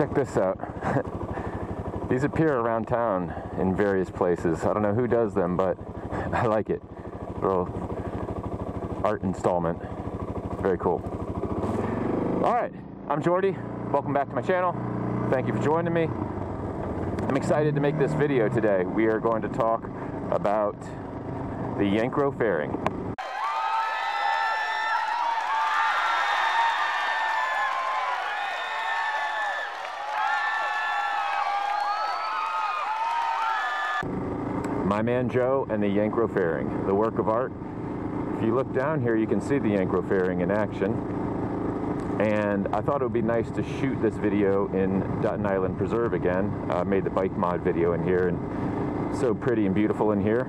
Check this out. These appear around town in various places. I don't know who does them, but I like it. Little art installment. Very cool. All right, I'm Jordy. Welcome back to my channel. Thank you for joining me. I'm excited to make this video today. We are going to talk about the Yenkro fairing. My man Joe and the Yenkro fairing, the work of art. If you look down here, you can see the Yenkro fairing in action. And I thought it would be nice to shoot this video in Dutton Island Preserve again. I made the bike mod video in here, and so pretty and beautiful in here.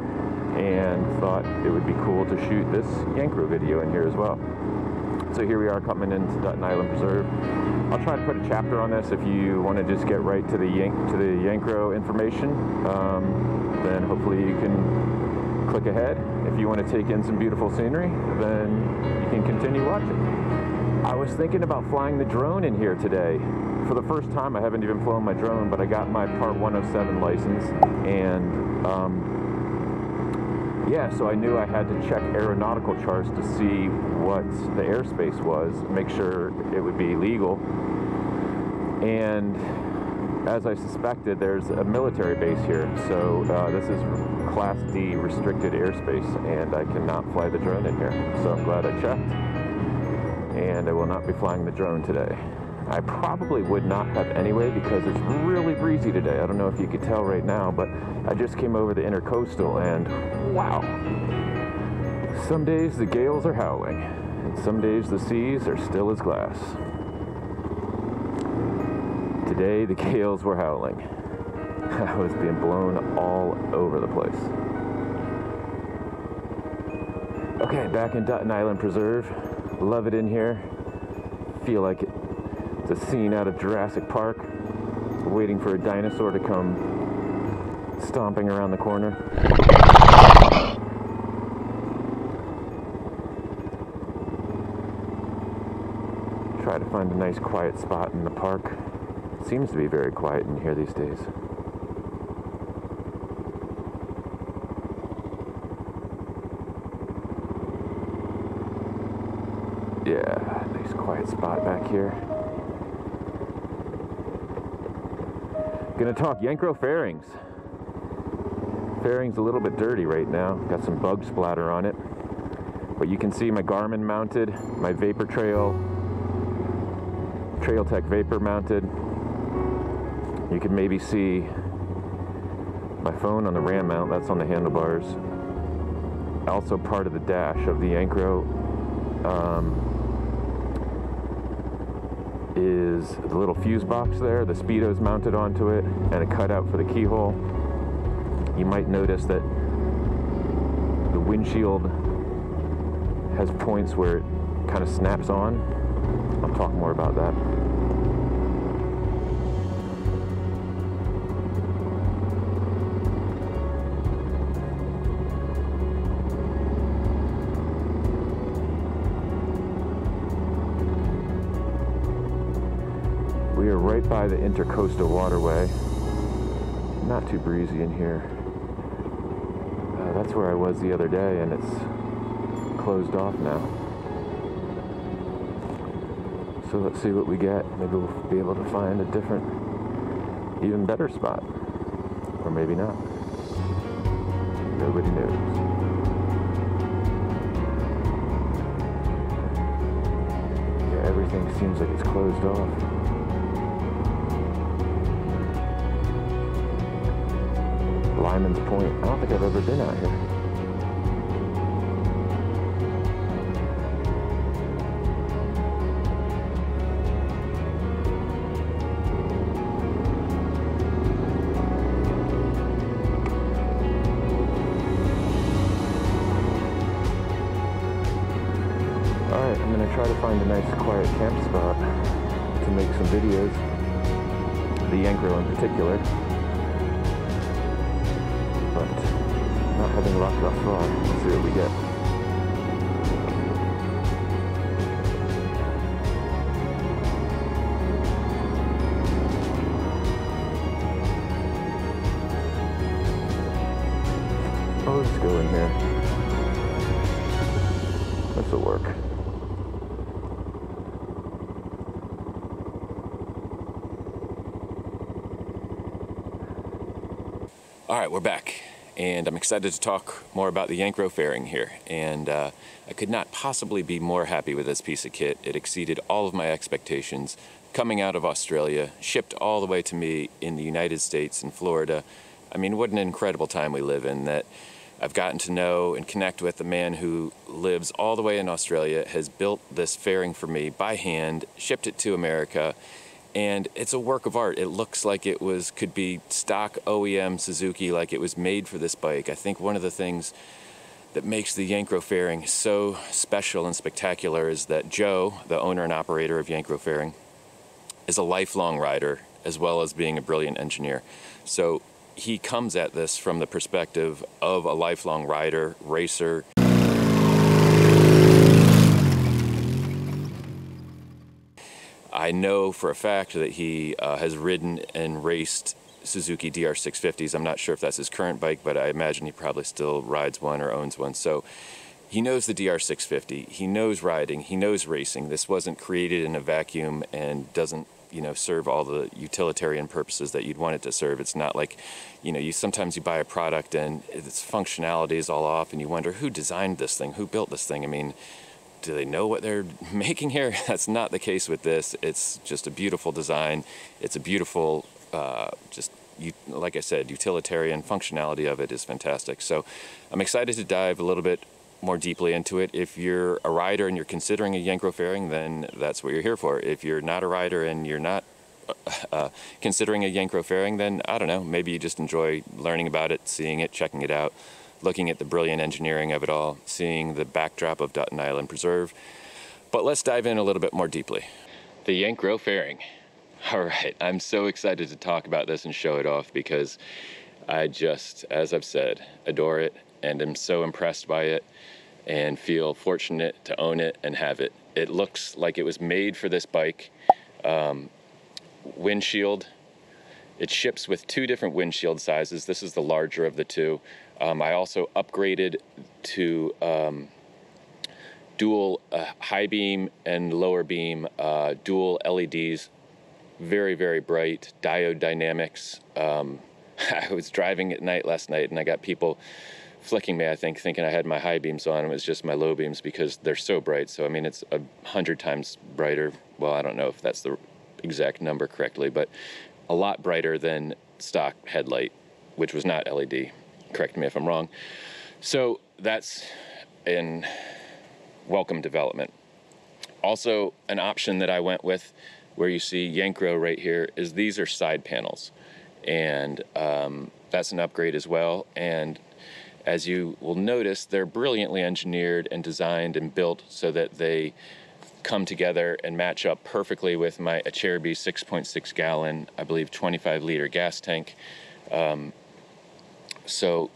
And thought it would be cool to shoot this Yenkro video in here as well. So here we are coming into Dutton Island Preserve. I'll try to put a chapter on this if you want to just get right to the Yenkro information. Then hopefully you can click ahead. If you want to take in some beautiful scenery, then you can continue watching. I was thinking about flying the drone in here today. For the first time, I haven't even flown my drone, but I got my Part 107 license, and yeah, so I knew I had to check aeronautical charts to see what the airspace was, make sure it would be legal. And as I suspected, there's a military base here, so this is Class D restricted airspace, and I cannot fly the drone in here. So I'm glad I checked, and I will not be flying the drone today. I probably would not have anyway because it's really breezy today. I don't know if you could tell right now, but I just came over the intercoastal, and wow. Some days the gales are howling, and some days the seas are still as glass. Today the gales were howling. I was being blown all over the place. Okay, back in Dutton Island Preserve. Love it in here. Feel like it's a scene out of Jurassic Park. Waiting for a dinosaur to come stomping around the corner. Try to find a nice quiet spot in the park. Seems to be very quiet in here these days. Yeah, nice quiet spot back here. Gonna talk Yenkro fairings. Fairing's a little bit dirty right now. Got some bug splatter on it. But you can see my Garmin mounted, my Vapor Trail Tech Vapor mounted. You can maybe see my phone on the RAM mount, that's on the handlebars. Also part of the dash of the Yenkro is the little fuse box there. The speedo's mounted onto it, and a cutout for the keyhole. You might notice that the windshield has points where it kind of snaps on. I'll talk more about that. We are right by the Intercoastal Waterway. Not too breezy in here. That's where I was the other day, and it's closed off now. So let's see what we get. Maybe we'll be able to find a different, even better spot. Or maybe not. Nobody knows. Yeah, everything seems like it's closed off. Lyman's Point. I don't think I've ever been out here. Alright, I'm going to try to find a nice quiet camp spot to make some videos. The Yenkro in particular. Not having luck thus far. Let's see what we get. go in here. This'll work. All right, we're back, and I'm excited to talk more about the Yenkro fairing here. And I could not possibly be more happy with this piece of kit. It exceeded all of my expectations. Coming out of Australia, shipped all the way to me in the United States in Florida. I mean, what an incredible time we live in, that I've gotten to know and connect with the man who lives all the way in Australia, has built this fairing for me by hand, shipped it to America, and it's a work of art. It looks like it could be stock OEM Suzuki, like it was made for this bike. I think one of the things that makes the Yenkro fairing so special and spectacular is that Joe, the owner and operator of Yenkro fairing, is a lifelong rider as well as being a brilliant engineer. So he comes at this from the perspective of a lifelong rider, racer. I know for a fact that he has ridden and raced Suzuki DR650s. I'm not sure if that's his current bike, but I imagine he probably still rides one or owns one. So he knows the DR650. He knows riding. He knows racing. This wasn't created in a vacuum and doesn't, serve all the utilitarian purposes that you'd want it to serve. It's not like, sometimes you buy a product and its functionality is all off and you wonder who designed this thing, who built this thing. I mean, do they know what they're making here? That's not the case with this. It's just a beautiful design. It's a beautiful, like I said, utilitarian functionality of it is fantastic. So I'm excited to dive a little bit more deeply into it. If you're a rider and you're considering a Yenkro fairing, then that's what you're here for. If you're not a rider and you're not considering a Yenkro fairing, then I don't know, maybe you just enjoy learning about it, seeing it, checking it out, looking at the brilliant engineering of it all, seeing the backdrop of Dutton Island Preserve. But let's dive in a little bit more deeply. The Yenkro fairing. All right, I'm so excited to talk about this and show it off because I just, as I've said, adore it and am so impressed by it and feel fortunate to own it and have it. It looks like it was made for this bike. Windshield. It ships with 2 different windshield sizes. This is the larger of the 2. I also upgraded to dual high beam and lower beam dual LEDs. Very, very bright diode dynamics. I was driving at night last night and I got people flicking me, I think, thinking I had my high beams on. It was just my low beams because they're so bright. So, I mean, it's 100 times brighter. Well, I don't know if that's the exact number correctly, but a lot brighter than stock headlight, which was not LED. Correct me if I'm wrong. So that's in welcome development. Also, an option that I went with, where you see Yenkro right here, is these are side panels. And that's an upgrade as well. And as you will notice, they're brilliantly engineered and designed and built so that they come together and match up perfectly with my Acerbi 6.6 gallon, I believe 25 liter gas tank. So,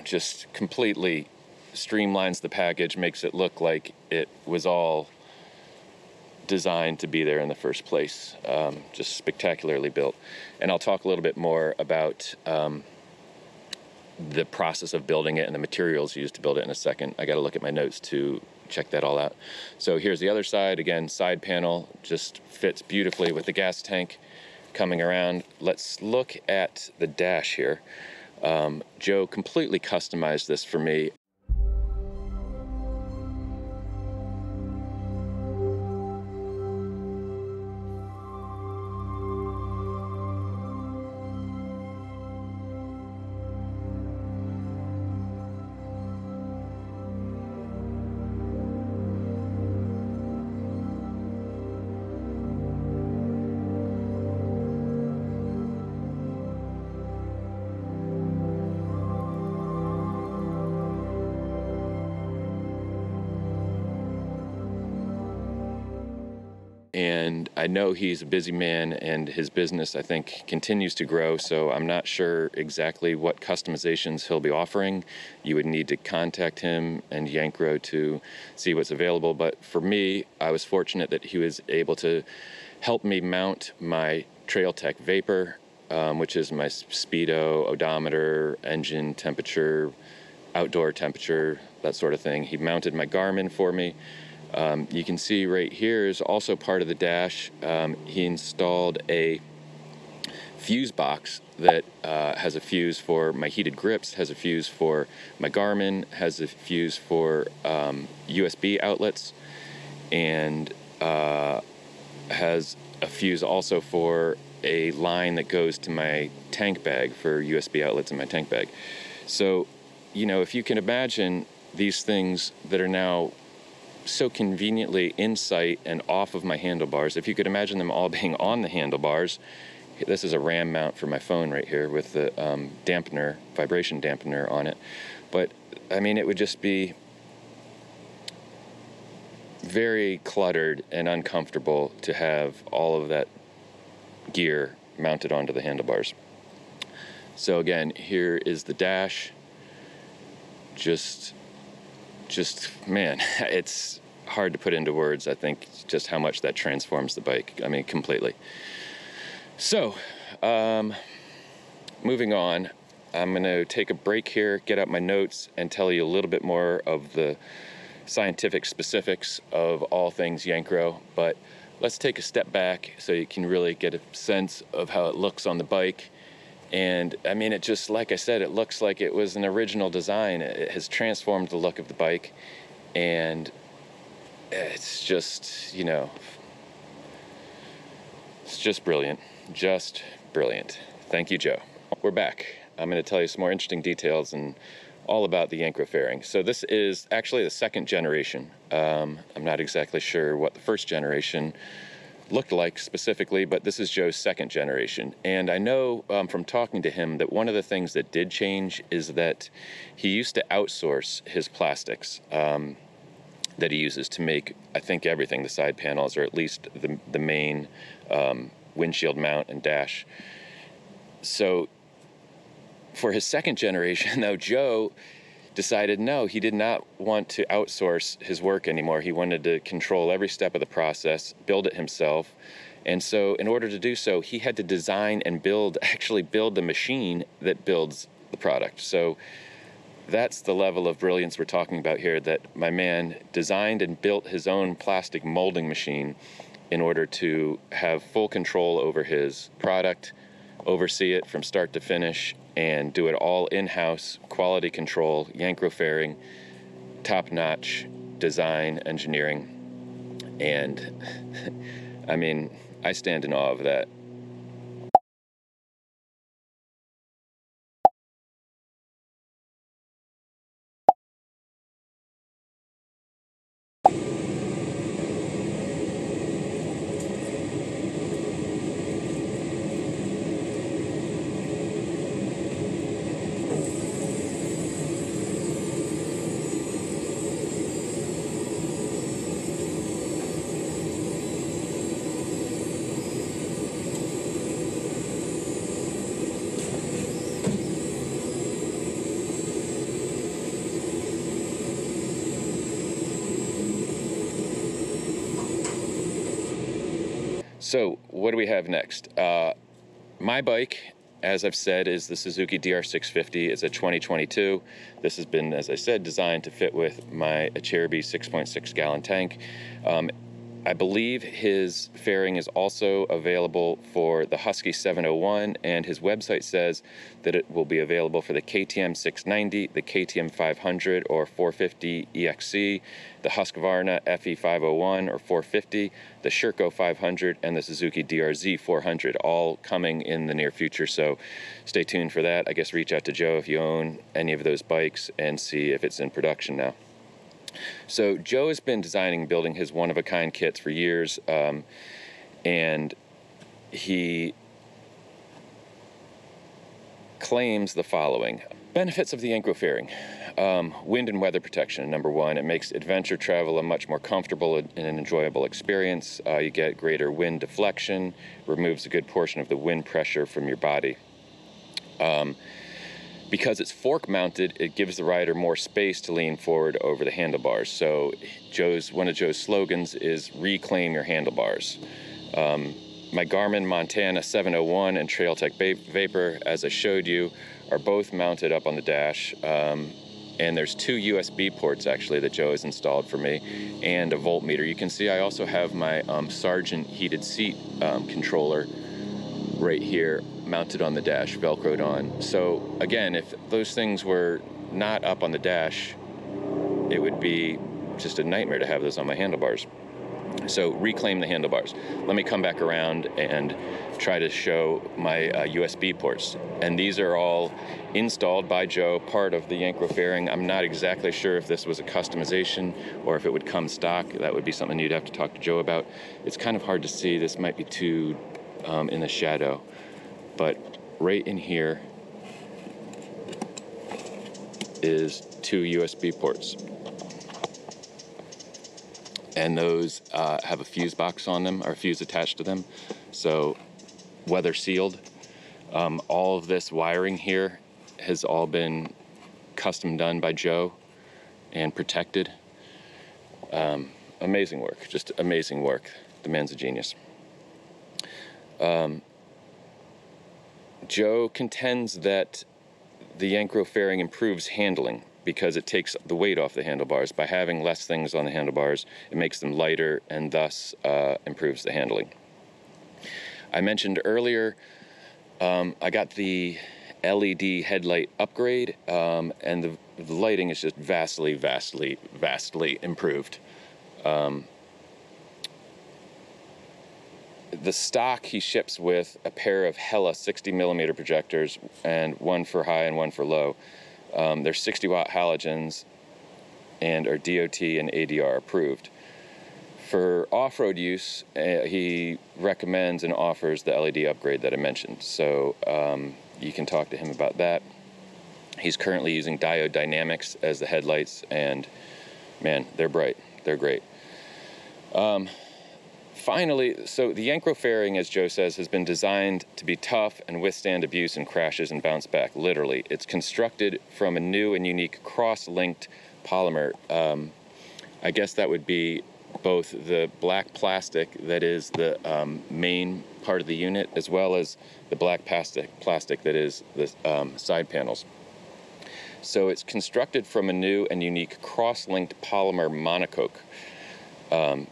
just completely streamlines the package, makes it look like it was all designed to be there in the first place. Just spectacularly built. And I'll talk a little bit more about the process of building it and the materials used to build it in a second. I got to look at my notes to check that all out. So here's the other side. Again, side panel, just fits beautifully with the gas tank coming around. Let's look at the dash here. Joe completely customized this for me. And I know he's a busy man and his business, I think, continues to grow, so I'm not sure exactly what customizations he'll be offering. You would need to contact him and Yenkro to see what's available, but for me, I was fortunate that he was able to help me mount my Trailtech Vapor, which is my speedo, odometer, engine temperature, outdoor temperature, that sort of thing. He mounted my Garmin for me. You can see right here is also part of the dash. He installed a fuse box that has a fuse for my heated grips, has a fuse for my Garmin, has a fuse for USB outlets, and has a fuse also for a line that goes to my tank bag for USB outlets in my tank bag. So, you know, if you can imagine these things that are now so conveniently in sight and off of my handlebars, if you could imagine them all being on the handlebars. This is a RAM mount for my phone right here with the dampener, vibration dampener on it. But, I mean, it would just be very cluttered and uncomfortable to have all of that gear mounted onto the handlebars. So again, here is the dash. Just man, it's hard to put into words, I think, just how much that transforms the bike. I mean, completely. So, moving on, I'm going to take a break here, get out my notes, and tell you a little bit more of the scientific specifics of all things Yenkro. But let's take a step back so you can really get a sense of how it looks on the bike. And I mean, it just, like I said, it looks like it was an original design. It has transformed the look of the bike, and it's just, you know, it's just brilliant. Just brilliant. Thank you, Joe. We're back. I'm going to tell you some more interesting details and all about the Yenkro fairing. So this is actually the second generation. I'm not exactly sure what the first generation looked like specifically, but this is Joe's second generation. And I know from talking to him that one of the things that did change is that he used to outsource his plastics that he uses to make, I think, everything, the side panels, or at least the main windshield mount and dash. So for his second generation, though, Joe decided no, he did not want to outsource his work anymore. He wanted to control every step of the process, build it himself. And so in order to do so, he had to design and actually build the machine that builds the product. So that's the level of brilliance we're talking about here, that my man designed and built his own plastic molding machine in order to have full control over his product, oversee it from start to finish, and do it all in-house, quality control, Yenkro fairing, top-notch design, engineering. And I mean, I stand in awe of that. So what do we have next? My bike, as I've said, is the Suzuki DR650. It's a 2022. This has been, as I said, designed to fit with my Acerbi 6.6 gallon tank. I believe his fairing is also available for the Husky 701, and his website says that it will be available for the KTM 690, the KTM 500 or 450 EXC, the Husqvarna FE 501 or 450, the Sherco 500, and the Suzuki DRZ 400, all coming in the near future. So stay tuned for that. I guess reach out to Joe if you own any of those bikes and see if it's in production now. So Joe has been designing and building his one-of-a-kind kits for years, and he claims the following. Benefits of the Yenkro fairing. Wind and weather protection, number one. It makes adventure travel a much more comfortable and an enjoyable experience. You get greater wind deflection, removes a good portion of the wind pressure from your body. Because it's fork mounted, it gives the rider more space to lean forward over the handlebars. So one of Joe's slogans is reclaim your handlebars. My Garmin Montana 701 and Trailtech Vapor, as I showed you, are both mounted up on the dash. And there's 2 USB ports actually that Joe has installed for me, and a voltmeter. You can see I also have my Sargent heated seat controller right here mounted on the dash, velcroed on. So again, if those things were not up on the dash, it would be just a nightmare to have those on my handlebars. So reclaim the handlebars. Let me come back around and try to show my USB ports. And these are all installed by Joe, part of the Yenkro fairing. I'm not exactly sure if this was a customization or if it would come stock. That would be something you'd have to talk to Joe about. It's kind of hard to see. This might be too in the shadow. But right in here is 2 USB ports. And those have a fuse box on them, or a fuse attached to them, so weather sealed. All of this wiring here has all been custom done by Joe and protected. Amazing work, just amazing work. The man's a genius. Joe contends that the Yenkro fairing improves handling because it takes the weight off the handlebars. By having less things on the handlebars, it makes them lighter and thus improves the handling. I mentioned earlier, I got the LED headlight upgrade, and the lighting is just vastly improved. The stock he ships with a pair of Hella 60mm projectors, and one for high and one for low. They're 60-watt halogens and are DOT and ADR approved. For off-road use, he recommends and offers the LED upgrade that I mentioned. So you can talk to him about that. He's currently using diode dynamics as the headlights, and man, they're bright. They're great. Finally, so the Yenkro fairing, as Joe says, has been designed to be tough and withstand abuse and crashes and bounce back, literally. It's constructed from a new and unique cross-linked polymer. I guess that would be both the black plastic that is the main part of the unit, as well as the black plastic that is the side panels. So it's constructed from a new and unique cross-linked polymer monocoque.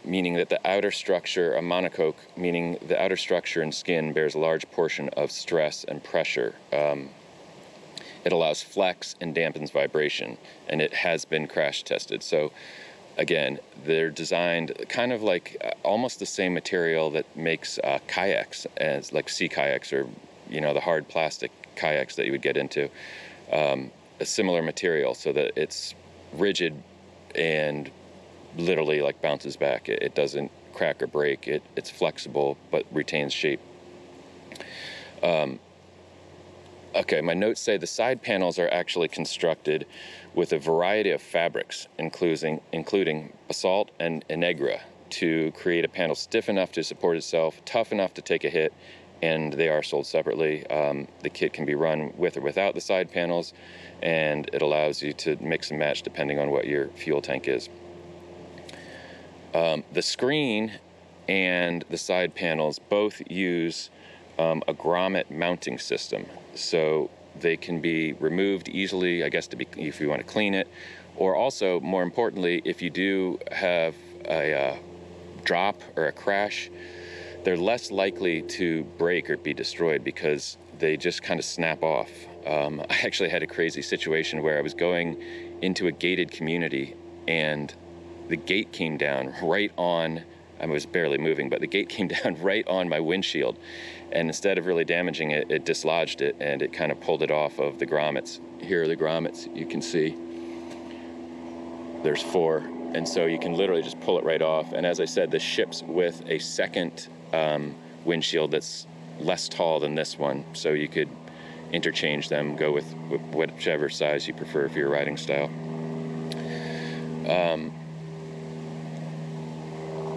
Meaning that the outer structure, a monocoque, meaning the outer structure and skin bears a large portion of stress and pressure. It allows flex and dampens vibration, and it has been crash tested. So again, they're designed kind of like almost the same material that makes kayaks, as like sea kayaks, or the hard plastic kayaks that you would get into. A similar material, so that it's rigid and literally like bounces back. It doesn't crack or break. It's flexible but retains shape. Okay, my notes say the side panels are actually constructed with a variety of fabrics, including basalt and Negra, to create a panel stiff enough to support itself, tough enough to take a hit, and they are sold separately. The kit can be run with or without the side panels, and it allows you to mix and match depending on what your fuel tank is. The screen and the side panels both use a grommet mounting system, so they can be removed easily, I guess, if you want to clean it, or also, more importantly, if you do have a drop or a crash, they're less likely to break or be destroyed because they just kind of snap off. I actually had a crazy situation where I was going into a gated community, and the gate came down right on, I was barely moving, but the gate came down right on my windshield. And instead of really damaging it, it dislodged it, and it kind of pulled it off of the grommets. Here are the grommets, you can see. There's 4. And so you can literally just pull it right off. And as I said, this ships with a second windshield that's less tall than this one. So you could interchange them, go with whichever size you prefer for your riding style.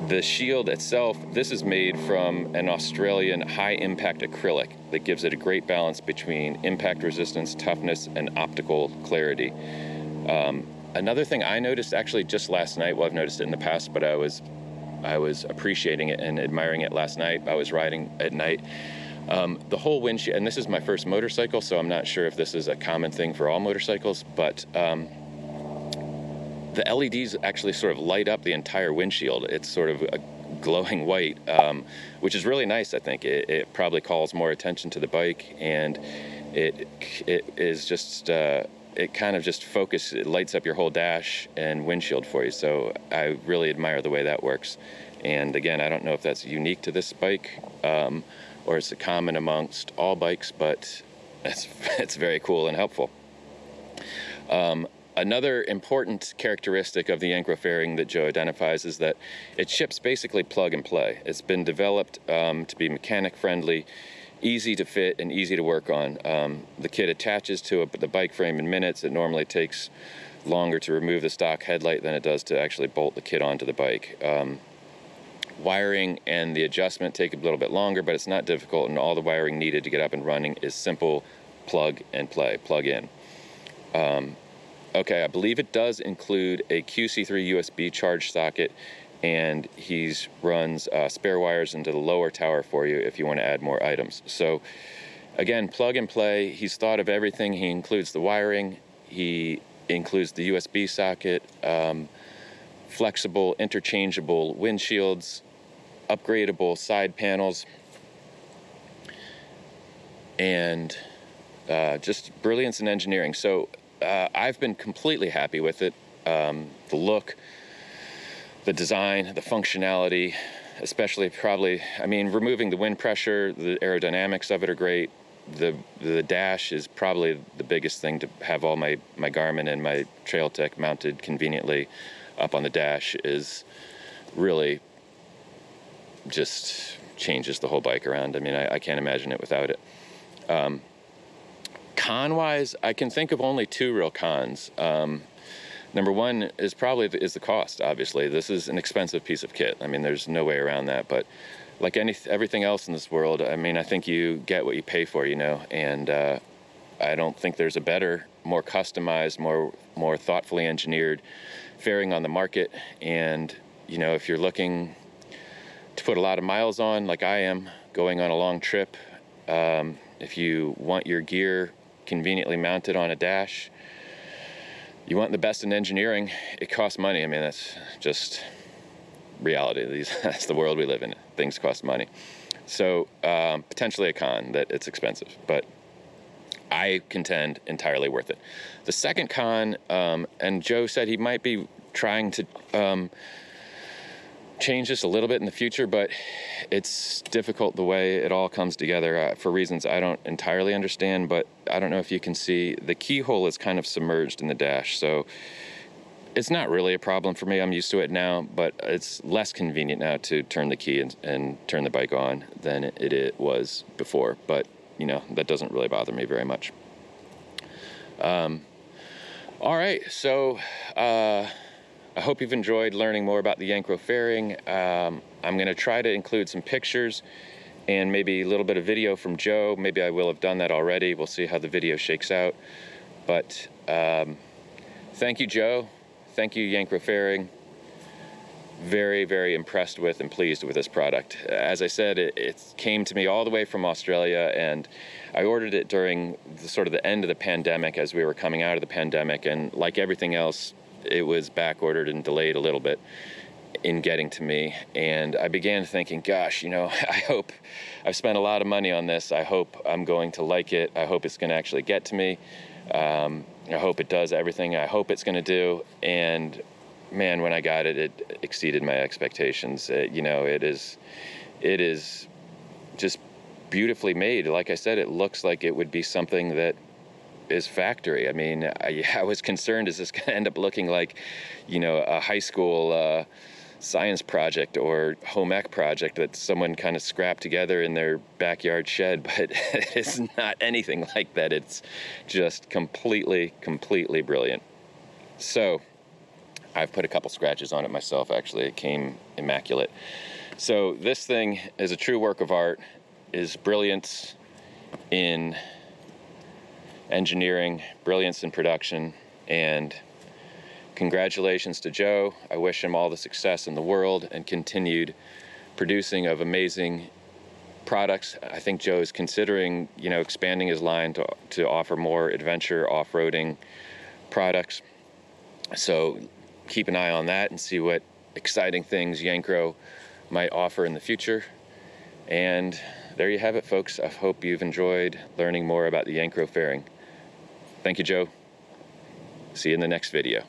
The shield itself, this is made from an Australian high-impact acrylic that gives it a great balance between impact resistance, toughness, and optical clarity. Another thing I noticed actually just last night, well, I've noticed it in the past, but I was appreciating it and admiring it last night. I was riding at night. The whole windshield, and this is my first motorcycle, so I'm not sure if this is a common thing for all motorcycles, but the LEDs actually sort of light up the entire windshield. It's sort of a glowing white, which is really nice. I think it probably calls more attention to the bike, and it is just it kind of just it lights up your whole dash and windshield for you. So I really admire the way that works. And again, I don't know if that's unique to this bike or it's common amongst all bikes, but it's very cool and helpful. Another important characteristic of the Yenkro fairing that Joe identifies is that it ships basically plug and play. It's been developed to be mechanic friendly, easy to fit, and easy to work on. The kit attaches to the bike frame in minutes. It normally takes longer to remove the stock headlight than it does to actually bolt the kit onto the bike. Wiring and the adjustment take a little bit longer, but it's not difficult, and all the wiring needed to get up and running is simple plug and play, plug in. Okay, I believe it does include a QC3 USB charge socket, and he runs spare wires into the lower tower for you if you want to add more items. So again, plug and play. He's thought of everything. He includes the wiring, he includes the USB socket, flexible, interchangeable windshields, upgradable side panels, and just brilliance in engineering. So I've been completely happy with it. The look, the design, the functionality, especially probably, I mean, removing the wind pressure, the aerodynamics of it are great. The dash is probably the biggest thing, to have all my Garmin and my Trail Tech mounted conveniently up on the dash is really just changes the whole bike around. I mean, I can't imagine it without it. Con-wise, I can think of only two real cons. Number one is probably the cost, obviously. This is an expensive piece of kit. I mean, there's no way around that. But like everything else in this world, I mean, I think you get what you pay for, you know, and I don't think there's a better, more customized, more thoughtfully engineered fairing on the market. And, you know, if you're looking to put a lot of miles on, like I am, going on a long trip, if you want your gear conveniently mounted on a dash, you want the best in engineering, it costs money. I mean, that's just reality. That's the world we live in. Things cost money. So potentially a con that it's expensive, but I contend entirely worth it. The second con, and Joe said he might be trying to change this a little bit in the future, but it's difficult the way it all comes together for reasons I don't entirely understand. But I don't know if you can see, the keyhole is kind of submerged in the dash, so it's not really a problem for me. I'm used to it now, but it's less convenient now to turn the key and turn the bike on than it was before. But you know, that doesn't really bother me very much. All right, so I hope you've enjoyed learning more about the Yenkro fairing. I'm going to try to include some pictures and maybe a little bit of video from Joe. Maybe I will have done that already. We'll see how the video shakes out. But thank you, Joe. Thank you, Yenkro fairing. Very, very impressed with and pleased with this product. As I said, it came to me all the way from Australia, and I ordered it during the end of the pandemic, as we were coming out of the pandemic, and like everything else, it was back ordered and delayed a little bit in getting to me. And I began thinking, gosh, you know, I hope I've spent a lot of money on this. I hope I'm going to like it. I hope it's going to actually get to me. I hope it does everything I hope it's going to do. And man, when I got it, it exceeded my expectations. You know, it is just beautifully made. Like I said, it looks like it would be something that is factory. I mean, I was concerned, is this going to end up looking like, you know, a high school science project or home ec project that someone kind of scrapped together in their backyard shed, but it's not anything like that. It's just completely brilliant. So I've put a couple scratches on it myself, actually. It came immaculate. So this thing is a true work of art, is brilliance in engineering, brilliance in production, and congratulations to Joe. I wish him all the success in the world and continued producing of amazing products. I think Joe is considering, you know, expanding his line to offer more adventure off-roading products. So keep an eye on that and see what exciting things Yenkro might offer in the future. And there you have it, folks. I hope you've enjoyed learning more about the Yenkro fairing. Thank you, Joe. See you in the next video.